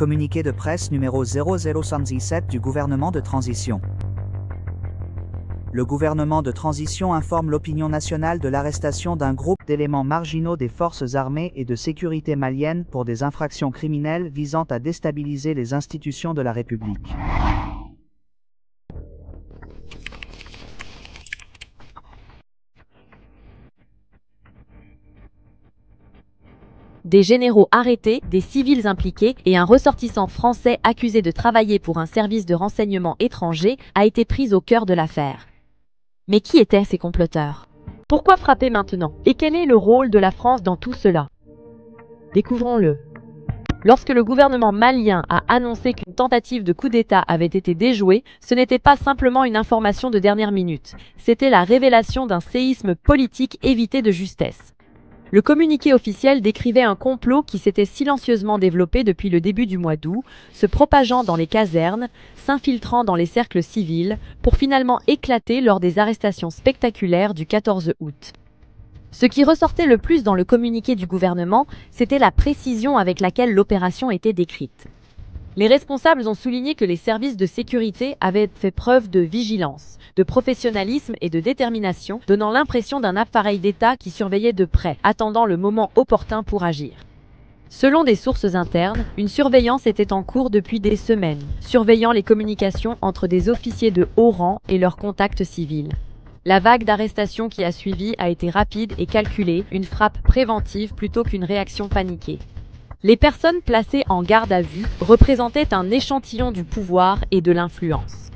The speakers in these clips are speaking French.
Communiqué de presse numéro 0077 du gouvernement de transition. Le gouvernement de transition informe l'opinion nationale de l'arrestation d'un groupe d'éléments marginaux des forces armées et de sécurité maliennes pour des infractions criminelles visant à déstabiliser les institutions de la République. Des généraux arrêtés, des civils impliqués et un ressortissant français accusé de travailler pour un service de renseignement étranger a été pris au cœur de l'affaire. Mais qui étaient ces comploteurs? Pourquoi frapper maintenant? Et quel est le rôle de la France dans tout cela? Découvrons-le. Lorsque le gouvernement malien a annoncé qu'une tentative de coup d'État avait été déjouée, ce n'était pas simplement une information de dernière minute, c'était la révélation d'un séisme politique évité de justesse. Le communiqué officiel décrivait un complot qui s'était silencieusement développé depuis le début du mois d'août, se propageant dans les casernes, s'infiltrant dans les cercles civils, pour finalement éclater lors des arrestations spectaculaires du 14 août. Ce qui ressortait le plus dans le communiqué du gouvernement, c'était la précision avec laquelle l'opération était décrite. Les responsables ont souligné que les services de sécurité avaient fait preuve de vigilance, de professionnalisme et de détermination, donnant l'impression d'un appareil d'État qui surveillait de près, attendant le moment opportun pour agir. Selon des sources internes, une surveillance était en cours depuis des semaines, surveillant les communications entre des officiers de haut rang et leurs contacts civils. La vague d'arrestations qui a suivi a été rapide et calculée, une frappe préventive plutôt qu'une réaction paniquée. Les personnes placées en garde à vue représentaient un échantillon du pouvoir et de l'influence.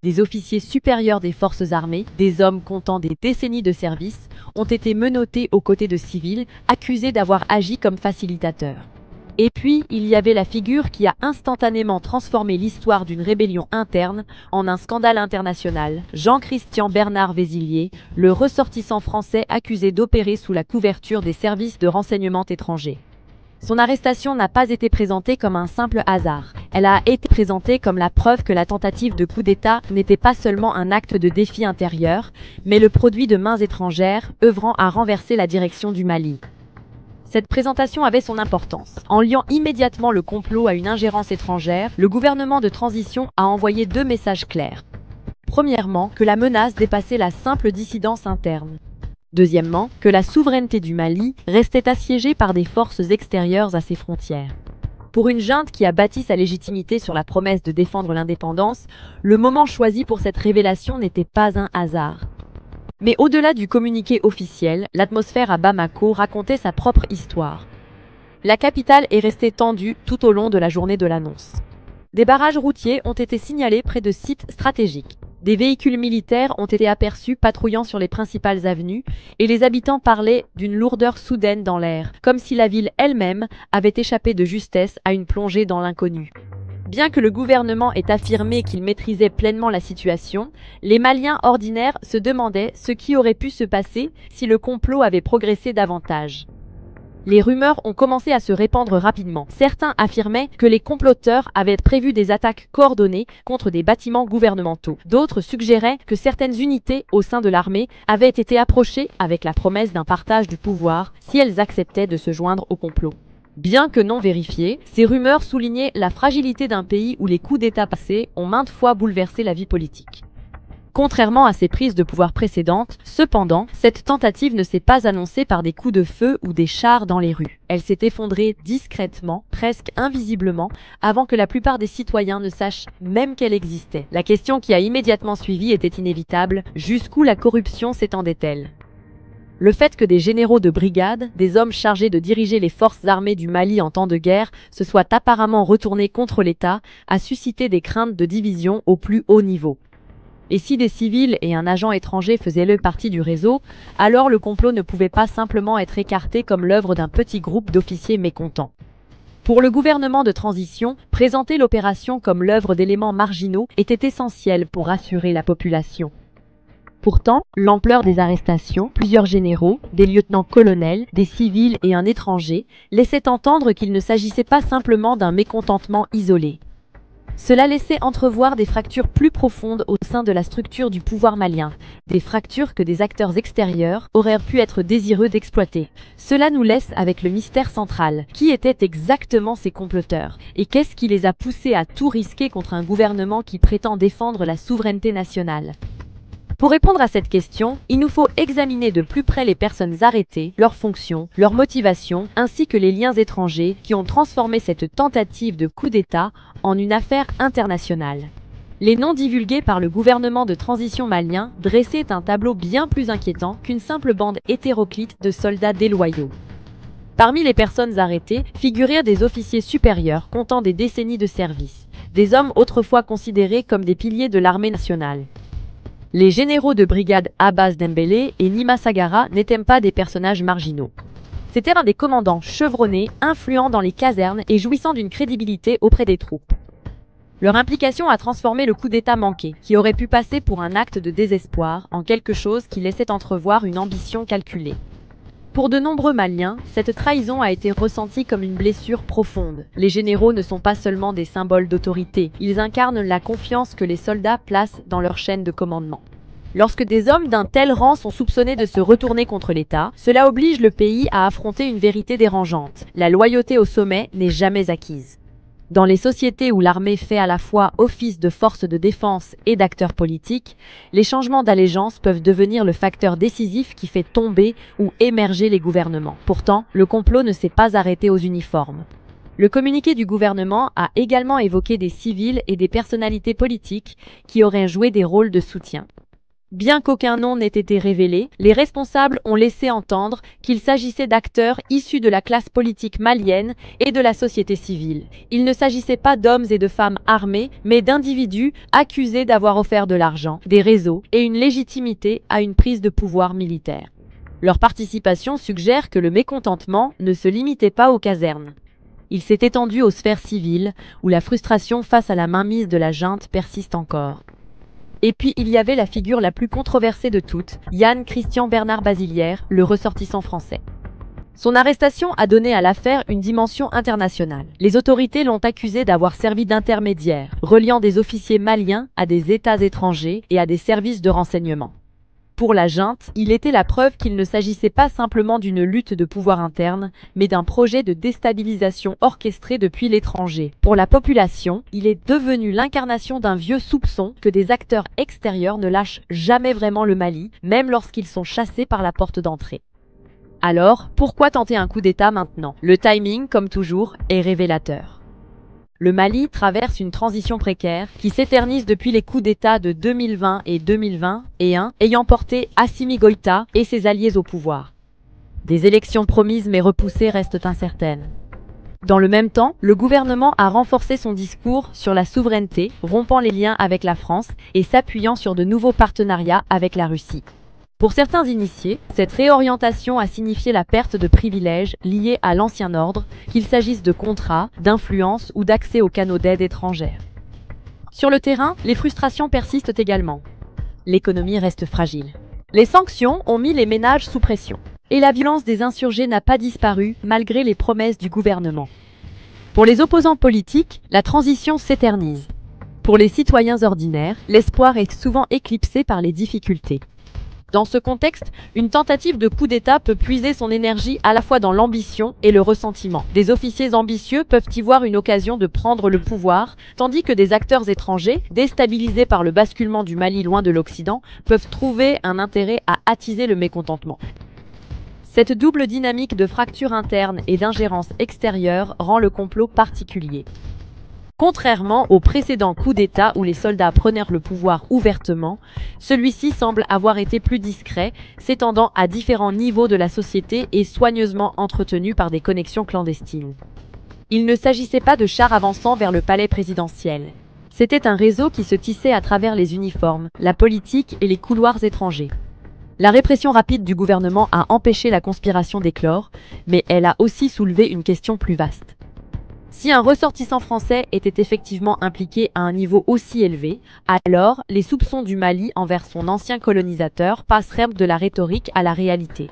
Des officiers supérieurs des forces armées, des hommes comptant des décennies de service, ont été menottés aux côtés de civils, accusés d'avoir agi comme facilitateurs. Et puis, il y avait la figure qui a instantanément transformé l'histoire d'une rébellion interne en un scandale international, Jean-Christian Bernard Vézillier, le ressortissant français accusé d'opérer sous la couverture des services de renseignement étrangers. Son arrestation n'a pas été présentée comme un simple hasard. Elle a été présentée comme la preuve que la tentative de coup d'État n'était pas seulement un acte de défi intérieur, mais le produit de mains étrangères œuvrant à renverser la direction du Mali. Cette présentation avait son importance. En liant immédiatement le complot à une ingérence étrangère, le gouvernement de transition a envoyé deux messages clairs. Premièrement, que la menace dépassait la simple dissidence interne. Deuxièmement, que la souveraineté du Mali restait assiégée par des forces extérieures à ses frontières. Pour une junte qui a bâti sa légitimité sur la promesse de défendre l'indépendance, le moment choisi pour cette révélation n'était pas un hasard. Mais au-delà du communiqué officiel, l'atmosphère à Bamako racontait sa propre histoire. La capitale est restée tendue tout au long de la journée de l'annonce. Des barrages routiers ont été signalés près de sites stratégiques. Des véhicules militaires ont été aperçus patrouillant sur les principales avenues et les habitants parlaient d'une lourdeur soudaine dans l'air, comme si la ville elle-même avait échappé de justesse à une plongée dans l'inconnu. Bien que le gouvernement ait affirmé qu'il maîtrisait pleinement la situation, les Maliens ordinaires se demandaient ce qui aurait pu se passer si le complot avait progressé davantage. Les rumeurs ont commencé à se répandre rapidement. Certains affirmaient que les comploteurs avaient prévu des attaques coordonnées contre des bâtiments gouvernementaux. D'autres suggéraient que certaines unités au sein de l'armée avaient été approchées avec la promesse d'un partage du pouvoir si elles acceptaient de se joindre au complot. Bien que non vérifiées, ces rumeurs soulignaient la fragilité d'un pays où les coups d'État passés ont maintes fois bouleversé la vie politique. Contrairement à ses prises de pouvoir précédentes, cependant, cette tentative ne s'est pas annoncée par des coups de feu ou des chars dans les rues. Elle s'est effondrée discrètement, presque invisiblement, avant que la plupart des citoyens ne sachent même qu'elle existait. La question qui a immédiatement suivi était inévitable: jusqu'où la corruption s'étendait-elle? Le fait que des généraux de brigade, des hommes chargés de diriger les forces armées du Mali en temps de guerre, se soient apparemment retournés contre l'État, a suscité des craintes de division au plus haut niveau. Et si des civils et un agent étranger faisaient partie du réseau, alors le complot ne pouvait pas simplement être écarté comme l'œuvre d'un petit groupe d'officiers mécontents. Pour le gouvernement de transition, présenter l'opération comme l'œuvre d'éléments marginaux était essentiel pour rassurer la population. Pourtant, l'ampleur des arrestations, plusieurs généraux, des lieutenants-colonels, des civils et un étranger, laissait entendre qu'il ne s'agissait pas simplement d'un mécontentement isolé. Cela laissait entrevoir des fractures plus profondes au sein de la structure du pouvoir malien, des fractures que des acteurs extérieurs auraient pu être désireux d'exploiter. Cela nous laisse avec le mystère central. Qui étaient exactement ces comploteurs? Et qu'est-ce qui les a poussés à tout risquer contre un gouvernement qui prétend défendre la souveraineté nationale? Pour répondre à cette question, il nous faut examiner de plus près les personnes arrêtées, leurs fonctions, leurs motivations, ainsi que les liens étrangers qui ont transformé cette tentative de coup d'État en une affaire internationale. Les noms divulgués par le gouvernement de transition malien dressaient un tableau bien plus inquiétant qu'une simple bande hétéroclite de soldats déloyaux. Parmi les personnes arrêtées figurèrent des officiers supérieurs comptant des décennies de service, des hommes autrefois considérés comme des piliers de l'armée nationale. Les généraux de brigade Abbas Dembélé et Nima Sagara n'étaient pas des personnages marginaux. C'étaient des commandants chevronnés, influents dans les casernes et jouissant d'une crédibilité auprès des troupes. Leur implication a transformé le coup d'État manqué, qui aurait pu passer pour un acte de désespoir, en quelque chose qui laissait entrevoir une ambition calculée. Pour de nombreux Maliens, cette trahison a été ressentie comme une blessure profonde. Les généraux ne sont pas seulement des symboles d'autorité, ils incarnent la confiance que les soldats placent dans leur chaîne de commandement. Lorsque des hommes d'un tel rang sont soupçonnés de se retourner contre l'État, cela oblige le pays à affronter une vérité dérangeante. La loyauté au sommet n'est jamais acquise. Dans les sociétés où l'armée fait à la fois office de force de défense et d'acteur politique, les changements d'allégeance peuvent devenir le facteur décisif qui fait tomber ou émerger les gouvernements. Pourtant, le complot ne s'est pas arrêté aux uniformes. Le communiqué du gouvernement a également évoqué des civils et des personnalités politiques qui auraient joué des rôles de soutien. Bien qu'aucun nom n'ait été révélé, les responsables ont laissé entendre qu'il s'agissait d'acteurs issus de la classe politique malienne et de la société civile. Il ne s'agissait pas d'hommes et de femmes armés, mais d'individus accusés d'avoir offert de l'argent, des réseaux et une légitimité à une prise de pouvoir militaire. Leur participation suggère que le mécontentement ne se limitait pas aux casernes. Il s'est étendu aux sphères civiles, où la frustration face à la mainmise de la junte persiste encore. Et puis il y avait la figure la plus controversée de toutes, Yann Christian Bernard Bazilière, le ressortissant français. Son arrestation a donné à l'affaire une dimension internationale. Les autorités l'ont accusé d'avoir servi d'intermédiaire, reliant des officiers maliens à des États étrangers et à des services de renseignement. Pour la junte, il était la preuve qu'il ne s'agissait pas simplement d'une lutte de pouvoir interne, mais d'un projet de déstabilisation orchestré depuis l'étranger. Pour la population, il est devenu l'incarnation d'un vieux soupçon que des acteurs extérieurs ne lâchent jamais vraiment le Mali, même lorsqu'ils sont chassés par la porte d'entrée. Alors, pourquoi tenter un coup d'État maintenant? Le timing, comme toujours, est révélateur. Le Mali traverse une transition précaire qui s'éternise depuis les coups d'État de 2020 et 2021, ayant porté Assimi Goïta et ses alliés au pouvoir. Des élections promises mais repoussées restent incertaines. Dans le même temps, le gouvernement a renforcé son discours sur la souveraineté, rompant les liens avec la France et s'appuyant sur de nouveaux partenariats avec la Russie. Pour certains initiés, cette réorientation a signifié la perte de privilèges liés à l'ancien ordre, qu'il s'agisse de contrats, d'influence ou d'accès aux canaux d'aide étrangère. Sur le terrain, les frustrations persistent également. L'économie reste fragile. Les sanctions ont mis les ménages sous pression. Et la violence des insurgés n'a pas disparu malgré les promesses du gouvernement. Pour les opposants politiques, la transition s'éternise. Pour les citoyens ordinaires, l'espoir est souvent éclipsé par les difficultés. Dans ce contexte, une tentative de coup d'État peut puiser son énergie à la fois dans l'ambition et le ressentiment. Des officiers ambitieux peuvent y voir une occasion de prendre le pouvoir, tandis que des acteurs étrangers, déstabilisés par le basculement du Mali loin de l'Occident, peuvent trouver un intérêt à attiser le mécontentement. Cette double dynamique de fracture interne et d'ingérence extérieure rend le complot particulier. Contrairement au précédent coup d'État où les soldats prenèrent le pouvoir ouvertement, celui-ci semble avoir été plus discret, s'étendant à différents niveaux de la société et soigneusement entretenu par des connexions clandestines. Il ne s'agissait pas de chars avançant vers le palais présidentiel. C'était un réseau qui se tissait à travers les uniformes, la politique et les couloirs étrangers. La répression rapide du gouvernement a empêché la conspiration d'éclore, mais elle a aussi soulevé une question plus vaste. Si un ressortissant français était effectivement impliqué à un niveau aussi élevé, alors les soupçons du Mali envers son ancien colonisateur passeraient de la rhétorique à la réalité.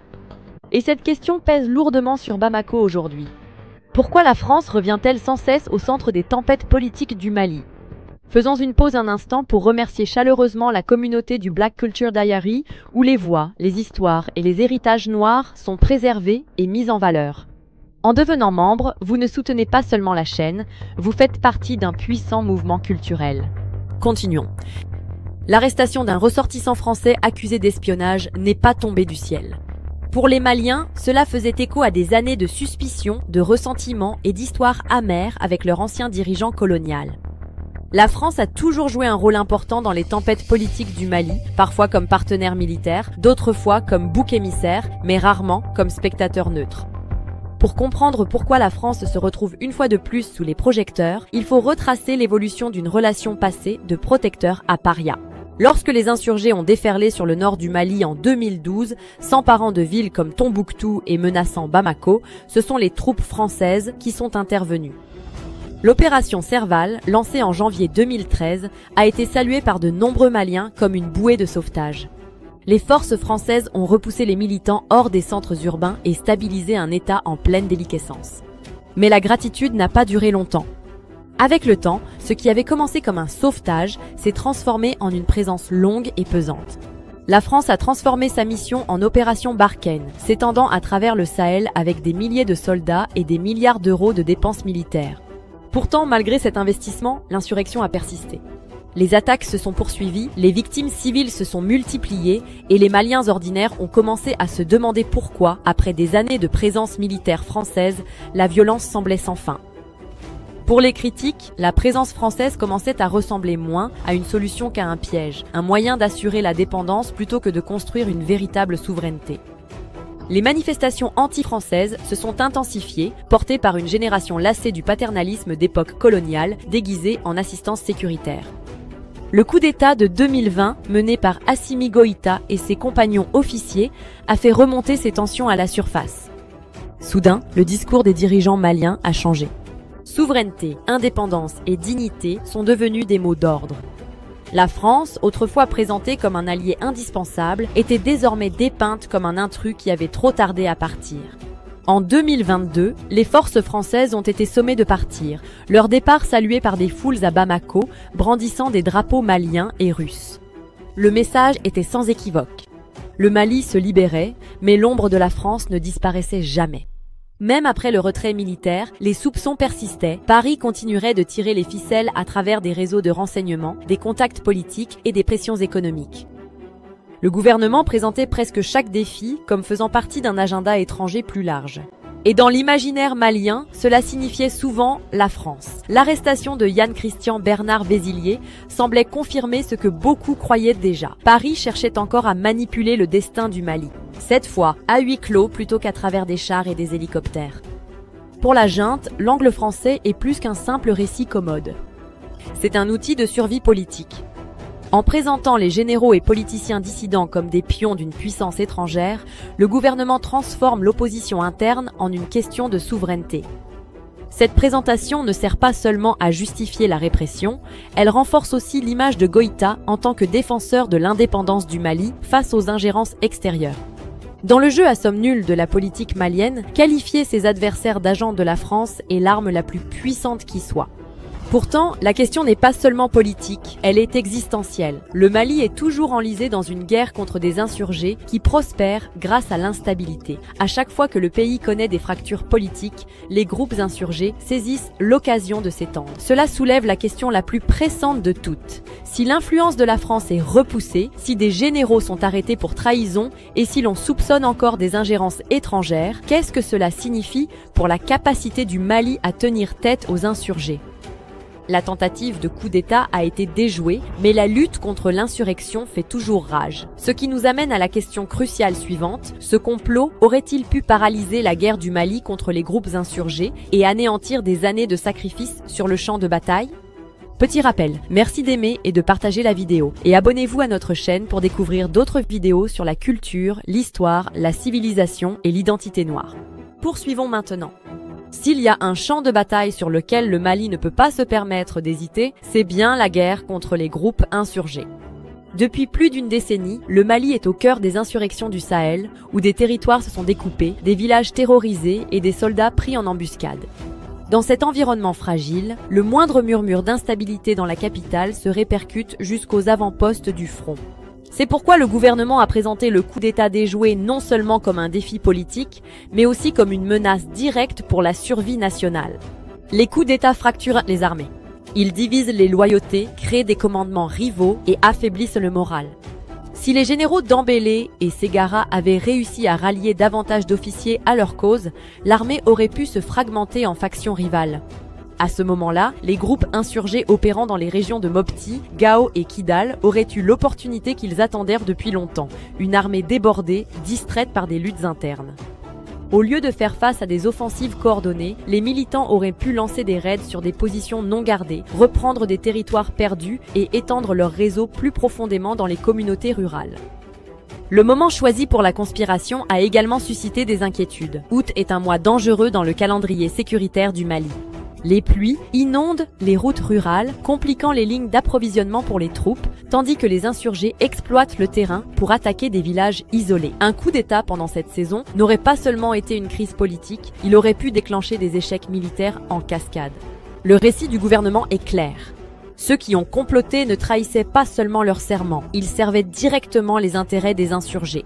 Et cette question pèse lourdement sur Bamako aujourd'hui. Pourquoi la France revient-elle sans cesse au centre des tempêtes politiques du Mali? Faisons une pause un instant pour remercier chaleureusement la communauté du Black Culture Diary, où les voix, les histoires et les héritages noirs sont préservés et mis en valeur. En devenant membre, vous ne soutenez pas seulement la chaîne, vous faites partie d'un puissant mouvement culturel. Continuons. L'arrestation d'un ressortissant français accusé d'espionnage n'est pas tombée du ciel. Pour les Maliens, cela faisait écho à des années de suspicion, de ressentiment et d'histoires amères avec leur ancien dirigeant colonial. La France a toujours joué un rôle important dans les tempêtes politiques du Mali, parfois comme partenaire militaire, d'autres fois comme bouc émissaire, mais rarement comme spectateur neutre. Pour comprendre pourquoi la France se retrouve une fois de plus sous les projecteurs, il faut retracer l'évolution d'une relation passée de protecteur à paria. Lorsque les insurgés ont déferlé sur le nord du Mali en 2012, s'emparant de villes comme Tombouctou et menaçant Bamako, ce sont les troupes françaises qui sont intervenues. L'opération Serval, lancée en janvier 2013, a été saluée par de nombreux Maliens comme une bouée de sauvetage. Les forces françaises ont repoussé les militants hors des centres urbains et stabilisé un État en pleine déliquescence. Mais la gratitude n'a pas duré longtemps. Avec le temps, ce qui avait commencé comme un sauvetage s'est transformé en une présence longue et pesante. La France a transformé sa mission en opération Barkhane, s'étendant à travers le Sahel avec des milliers de soldats et des milliards d'euros de dépenses militaires. Pourtant, malgré cet investissement, l'insurrection a persisté. Les attaques se sont poursuivies, les victimes civiles se sont multipliées et les Maliens ordinaires ont commencé à se demander pourquoi, après des années de présence militaire française, la violence semblait sans fin. Pour les critiques, la présence française commençait à ressembler moins à une solution qu'à un piège, un moyen d'assurer la dépendance plutôt que de construire une véritable souveraineté. Les manifestations anti-françaises se sont intensifiées, portées par une génération lassée du paternalisme d'époque coloniale, déguisée en assistance sécuritaire. Le coup d'État de 2020, mené par Assimi Goïta et ses compagnons officiers, a fait remonter ces tensions à la surface. Soudain, le discours des dirigeants maliens a changé. Souveraineté, indépendance et dignité sont devenus des mots d'ordre. La France, autrefois présentée comme un allié indispensable, était désormais dépeinte comme un intrus qui avait trop tardé à partir. En 2022, les forces françaises ont été sommées de partir, leur départ salué par des foules à Bamako, brandissant des drapeaux maliens et russes. Le message était sans équivoque. Le Mali se libérait, mais l'ombre de la France ne disparaissait jamais. Même après le retrait militaire, les soupçons persistaient. Paris continuerait de tirer les ficelles à travers des réseaux de renseignement, des contacts politiques et des pressions économiques. Le gouvernement présentait presque chaque défi comme faisant partie d'un agenda étranger plus large. Et dans l'imaginaire malien, cela signifiait souvent la France. L'arrestation de Yann Christian Bernard Vézillier semblait confirmer ce que beaucoup croyaient déjà. Paris cherchait encore à manipuler le destin du Mali. Cette fois, à huis clos plutôt qu'à travers des chars et des hélicoptères. Pour la junte, l'angle français est plus qu'un simple récit commode. C'est un outil de survie politique. En présentant les généraux et politiciens dissidents comme des pions d'une puissance étrangère, le gouvernement transforme l'opposition interne en une question de souveraineté. Cette présentation ne sert pas seulement à justifier la répression, elle renforce aussi l'image de Goïta en tant que défenseur de l'indépendance du Mali face aux ingérences extérieures. Dans le jeu à somme nulle de la politique malienne, qualifier ses adversaires d'agents de la France est l'arme la plus puissante qui soit. Pourtant, la question n'est pas seulement politique, elle est existentielle. Le Mali est toujours enlisé dans une guerre contre des insurgés qui prospèrent grâce à l'instabilité. À chaque fois que le pays connaît des fractures politiques, les groupes insurgés saisissent l'occasion de s'étendre. Cela soulève la question la plus pressante de toutes. Si l'influence de la France est repoussée, si des généraux sont arrêtés pour trahison et si l'on soupçonne encore des ingérences étrangères, qu'est-ce que cela signifie pour la capacité du Mali à tenir tête aux insurgés ? La tentative de coup d'État a été déjouée, mais la lutte contre l'insurrection fait toujours rage. Ce qui nous amène à la question cruciale suivante, ce complot aurait-il pu paralyser la guerre du Mali contre les groupes insurgés et anéantir des années de sacrifices sur le champ de bataille ? Petit rappel, merci d'aimer et de partager la vidéo, et abonnez-vous à notre chaîne pour découvrir d'autres vidéos sur la culture, l'histoire, la civilisation et l'identité noire. Poursuivons maintenant. S'il y a un champ de bataille sur lequel le Mali ne peut pas se permettre d'hésiter, c'est bien la guerre contre les groupes insurgés. Depuis plus d'une décennie, le Mali est au cœur des insurrections du Sahel, où des territoires se sont découpés, des villages terrorisés et des soldats pris en embuscade. Dans cet environnement fragile, le moindre murmure d'instabilité dans la capitale se répercute jusqu'aux avant-postes du front. C'est pourquoi le gouvernement a présenté le coup d'État déjoué non seulement comme un défi politique, mais aussi comme une menace directe pour la survie nationale. Les coups d'État fracturent les armées. Ils divisent les loyautés, créent des commandements rivaux et affaiblissent le moral. Si les généraux Dembélé et Ségara avaient réussi à rallier davantage d'officiers à leur cause, l'armée aurait pu se fragmenter en factions rivales. À ce moment-là, les groupes insurgés opérant dans les régions de Mopti, Gao et Kidal auraient eu l'opportunité qu'ils attendèrent depuis longtemps, une armée débordée, distraite par des luttes internes. Au lieu de faire face à des offensives coordonnées, les militants auraient pu lancer des raids sur des positions non gardées, reprendre des territoires perdus et étendre leur réseau plus profondément dans les communautés rurales. Le moment choisi pour la conspiration a également suscité des inquiétudes. Août est un mois dangereux dans le calendrier sécuritaire du Mali. Les pluies inondent les routes rurales, compliquant les lignes d'approvisionnement pour les troupes, tandis que les insurgés exploitent le terrain pour attaquer des villages isolés. Un coup d'État pendant cette saison n'aurait pas seulement été une crise politique, il aurait pu déclencher des échecs militaires en cascade. Le récit du gouvernement est clair. Ceux qui ont comploté ne trahissaient pas seulement leur serment, ils servaient directement les intérêts des insurgés.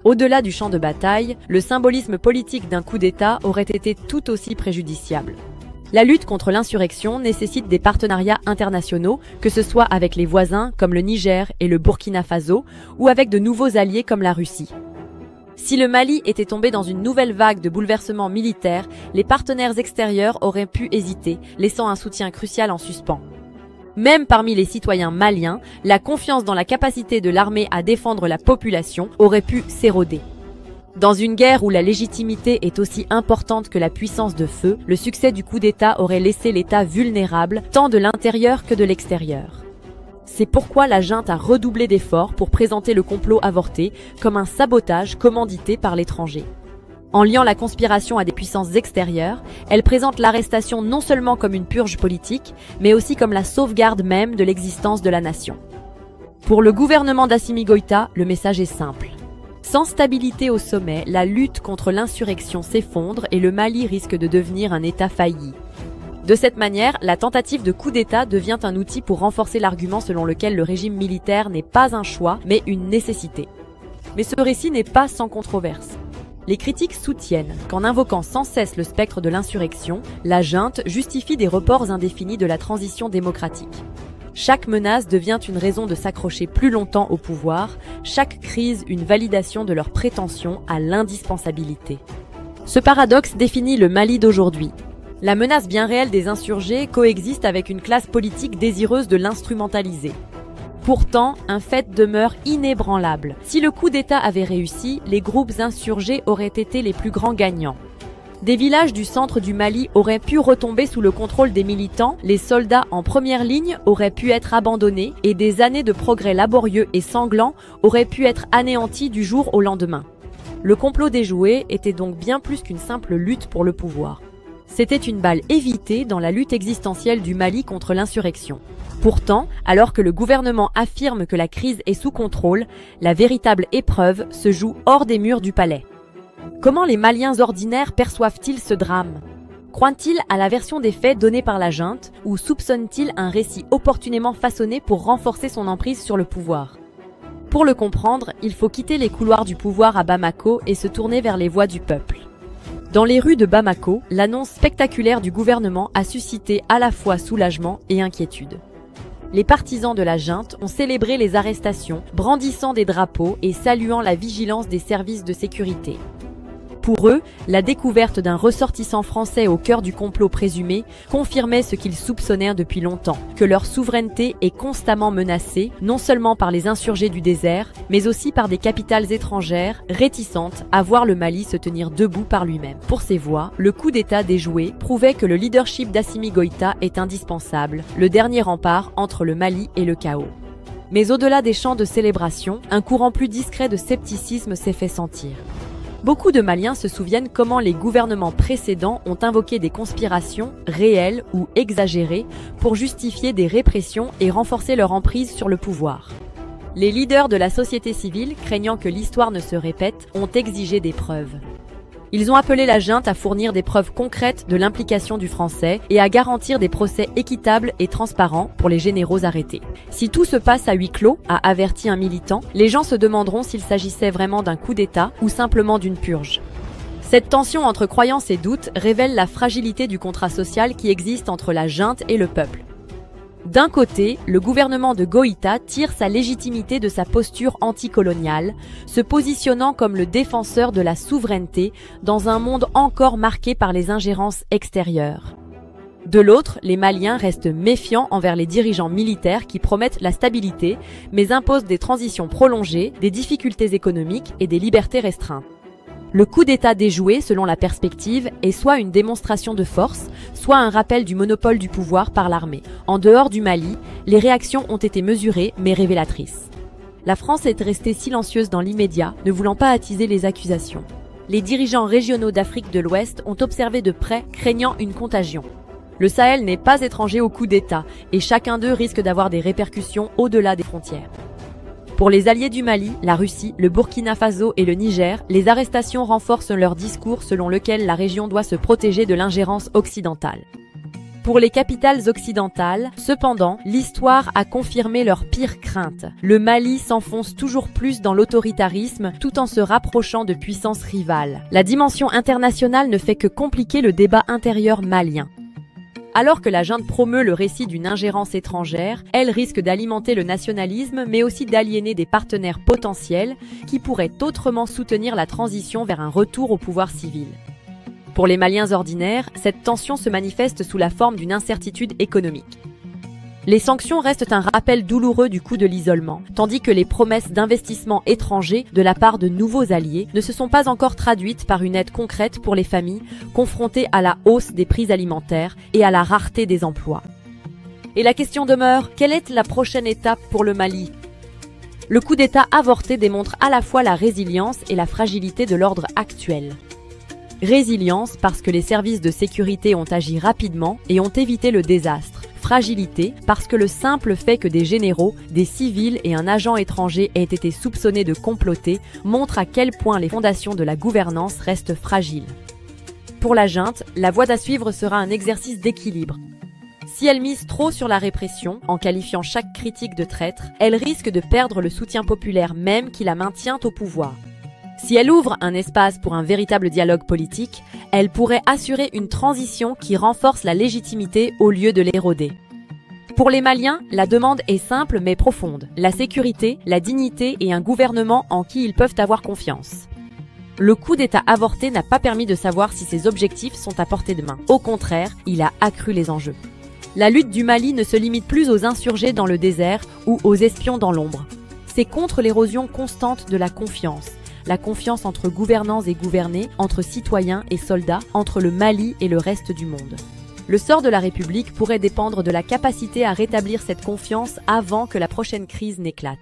Au-delà du champ de bataille, le symbolisme politique d'un coup d'État aurait été tout aussi préjudiciable. La lutte contre l'insurrection nécessite des partenariats internationaux, que ce soit avec les voisins comme le Niger et le Burkina Faso, ou avec de nouveaux alliés comme la Russie. Si le Mali était tombé dans une nouvelle vague de bouleversements militaires, les partenaires extérieurs auraient pu hésiter, laissant un soutien crucial en suspens. Même parmi les citoyens maliens, la confiance dans la capacité de l'armée à défendre la population aurait pu s'éroder. Dans une guerre où la légitimité est aussi importante que la puissance de feu, le succès du coup d'État aurait laissé l'État vulnérable, tant de l'intérieur que de l'extérieur. C'est pourquoi la junte a redoublé d'efforts pour présenter le complot avorté comme un sabotage commandité par l'étranger. En liant la conspiration à des puissances extérieures, elle présente l'arrestation non seulement comme une purge politique, mais aussi comme la sauvegarde même de l'existence de la nation. Pour le gouvernement d'Assimi Goïta, le message est simple. Sans stabilité au sommet, la lutte contre l'insurrection s'effondre et le Mali risque de devenir un État failli. De cette manière, la tentative de coup d'État devient un outil pour renforcer l'argument selon lequel le régime militaire n'est pas un choix, mais une nécessité. Mais ce récit n'est pas sans controverse. Les critiques soutiennent qu'en invoquant sans cesse le spectre de l'insurrection, la junte justifie des reports indéfinis de la transition démocratique. Chaque menace devient une raison de s'accrocher plus longtemps au pouvoir, chaque crise une validation de leur prétention à l'indispensabilité. Ce paradoxe définit le Mali d'aujourd'hui. La menace bien réelle des insurgés coexiste avec une classe politique désireuse de l'instrumentaliser. Pourtant, un fait demeure inébranlable. Si le coup d'État avait réussi, les groupes insurgés auraient été les plus grands gagnants. Des villages du centre du Mali auraient pu retomber sous le contrôle des militants, les soldats en première ligne auraient pu être abandonnés et des années de progrès laborieux et sanglants auraient pu être anéantis du jour au lendemain. Le complot déjoué était donc bien plus qu'une simple lutte pour le pouvoir. C'était une balle évitée dans la lutte existentielle du Mali contre l'insurrection. Pourtant, alors que le gouvernement affirme que la crise est sous contrôle, la véritable épreuve se joue hors des murs du palais. Comment les Maliens ordinaires perçoivent-ils ce drame? Croient-ils à la version des faits donnée par la junte ou soupçonnent-ils un récit opportunément façonné pour renforcer son emprise sur le pouvoir? Pour le comprendre, il faut quitter les couloirs du pouvoir à Bamako et se tourner vers les voix du peuple. Dans les rues de Bamako, l'annonce spectaculaire du gouvernement a suscité à la fois soulagement et inquiétude. Les partisans de la junte ont célébré les arrestations, brandissant des drapeaux et saluant la vigilance des services de sécurité. Pour eux, la découverte d'un ressortissant français au cœur du complot présumé confirmait ce qu'ils soupçonnèrent depuis longtemps, que leur souveraineté est constamment menacée, non seulement par les insurgés du désert, mais aussi par des capitales étrangères réticentes à voir le Mali se tenir debout par lui-même. Pour ces voix, le coup d'État déjoué prouvait que le leadership d'Assimi Goïta est indispensable, le dernier rempart entre le Mali et le chaos. Mais au-delà des chants de célébration, un courant plus discret de scepticisme s'est fait sentir. Beaucoup de Maliens se souviennent comment les gouvernements précédents ont invoqué des conspirations, réelles ou exagérées, pour justifier des répressions et renforcer leur emprise sur le pouvoir. Les leaders de la société civile, craignant que l'histoire ne se répète, ont exigé des preuves. Ils ont appelé la junte à fournir des preuves concrètes de l'implication du Français et à garantir des procès équitables et transparents pour les généraux arrêtés. Si tout se passe à huis clos, a averti un militant, les gens se demanderont s'il s'agissait vraiment d'un coup d'État ou simplement d'une purge. Cette tension entre croyance et doute révèle la fragilité du contrat social qui existe entre la junte et le peuple. D'un côté, le gouvernement de Goïta tire sa légitimité de sa posture anticoloniale, se positionnant comme le défenseur de la souveraineté dans un monde encore marqué par les ingérences extérieures. De l'autre, les Maliens restent méfiants envers les dirigeants militaires qui promettent la stabilité, mais imposent des transitions prolongées, des difficultés économiques et des libertés restreintes. Le coup d'État déjoué, selon la perspective, est soit une démonstration de force, soit un rappel du monopole du pouvoir par l'armée. En dehors du Mali, les réactions ont été mesurées mais révélatrices. La France est restée silencieuse dans l'immédiat, ne voulant pas attiser les accusations. Les dirigeants régionaux d'Afrique de l'Ouest ont observé de près, craignant une contagion. Le Sahel n'est pas étranger au coup d'État et chacun d'eux risque d'avoir des répercussions au-delà des frontières. Pour les alliés du Mali, la Russie, le Burkina Faso et le Niger, les arrestations renforcent leur discours selon lequel la région doit se protéger de l'ingérence occidentale. Pour les capitales occidentales, cependant, l'histoire a confirmé leurs pires craintes. Le Mali s'enfonce toujours plus dans l'autoritarisme tout en se rapprochant de puissances rivales. La dimension internationale ne fait que compliquer le débat intérieur malien. Alors que la junte promeut le récit d'une ingérence étrangère, elle risque d'alimenter le nationalisme mais aussi d'aliéner des partenaires potentiels qui pourraient autrement soutenir la transition vers un retour au pouvoir civil. Pour les Maliens ordinaires, cette tension se manifeste sous la forme d'une incertitude économique. Les sanctions restent un rappel douloureux du coût de l'isolement, tandis que les promesses d'investissement étrangers de la part de nouveaux alliés ne se sont pas encore traduites par une aide concrète pour les familles confrontées à la hausse des prix alimentaires et à la rareté des emplois. Et la question demeure, quelle est la prochaine étape pour le Mali ? Le coup d'État avorté démontre à la fois la résilience et la fragilité de l'ordre actuel. Résilience parce que les services de sécurité ont agi rapidement et ont évité le désastre. Fragilité parce que le simple fait que des généraux, des civils et un agent étranger aient été soupçonnés de comploter montre à quel point les fondations de la gouvernance restent fragiles. Pour la junte, la voie à suivre sera un exercice d'équilibre. Si elle mise trop sur la répression, en qualifiant chaque critique de traître, elle risque de perdre le soutien populaire même qui la maintient au pouvoir. Si elle ouvre un espace pour un véritable dialogue politique, elle pourrait assurer une transition qui renforce la légitimité au lieu de l'éroder. Pour les Maliens, la demande est simple mais profonde. La sécurité, la dignité et un gouvernement en qui ils peuvent avoir confiance. Le coup d'État avorté n'a pas permis de savoir si ces objectifs sont à portée de main. Au contraire, il a accru les enjeux. La lutte du Mali ne se limite plus aux insurgés dans le désert ou aux espions dans l'ombre. C'est contre l'érosion constante de la confiance entre gouvernants et gouvernés, entre citoyens et soldats, entre le Mali et le reste du monde. Le sort de la République pourrait dépendre de la capacité à rétablir cette confiance avant que la prochaine crise n'éclate.